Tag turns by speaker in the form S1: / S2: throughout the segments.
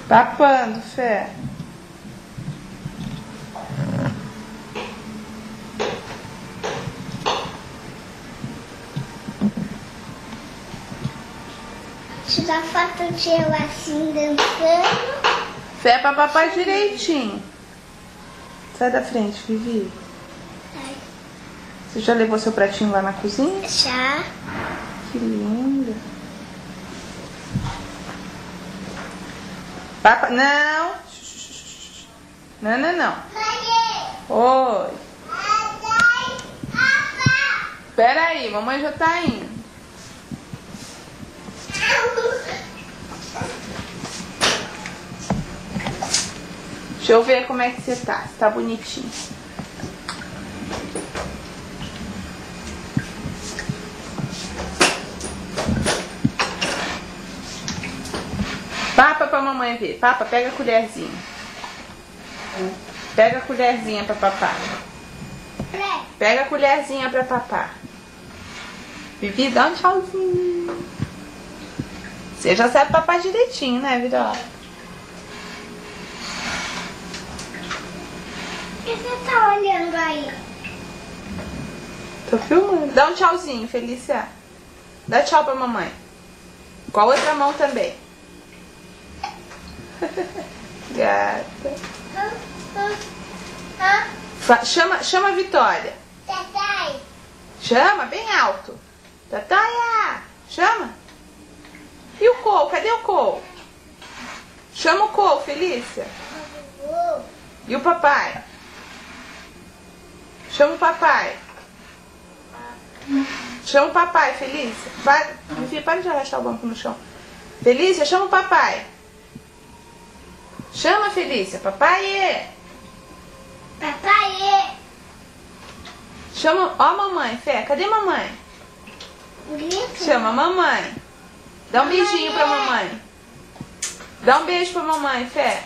S1: Papando, Fé.
S2: Tirar foto de eu assim dançando.
S1: Fé pra papai direitinho. Sai da frente, Vivi.
S2: Ai.
S1: Você já levou seu pratinho lá na cozinha?
S2: Já.
S1: Que linda. Papa... Não. Não, não, não. Oi. Espera aí, mamãe já tá indo. Deixa eu ver como é que você tá. Você tá bonitinho. Papa pra mamãe ver. Papa, pega a colherzinha. Pega a colherzinha pra papar. Pega a colherzinha pra papar. Vivi, dá um tchauzinho. Você já sabe papar direitinho, né, Virola?
S2: O que você tá olhando aí?
S1: Tô filmando. Dá um tchauzinho, Felícia. Dá tchau pra mamãe. Com a outra mão também. Gata. Chama a Vitória.
S2: Tatai.
S1: Chama bem alto. Tataia. Chama. E o Cole? Cadê o Cole? Chama o Cole, Felícia. E o papai? Chama o papai. Chama o papai, Felícia. Vai. Vivi, para de arrastar o banco no chão. Felícia, chama o papai. Chama, Felícia. Papai.
S2: Papai.
S1: Chama. Ó a mamãe, Fé. Cadê a mamãe? Chama a mamãe. Dá um beijinho pra mamãe. Dá um beijo pra mamãe, Fé.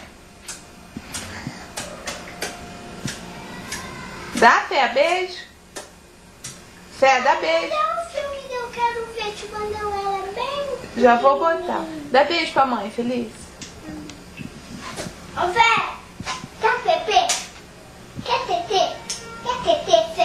S1: Dá, Fé, beijo. Fé, dá beijo.
S2: Dá um filme que eu quero ver te mandando ela bem.
S1: Já vou botar. Dá beijo pra mãe, Feliz.
S2: Ô, Fé, quer Pepe? Quer Tetê? Quer Tetê, Fé?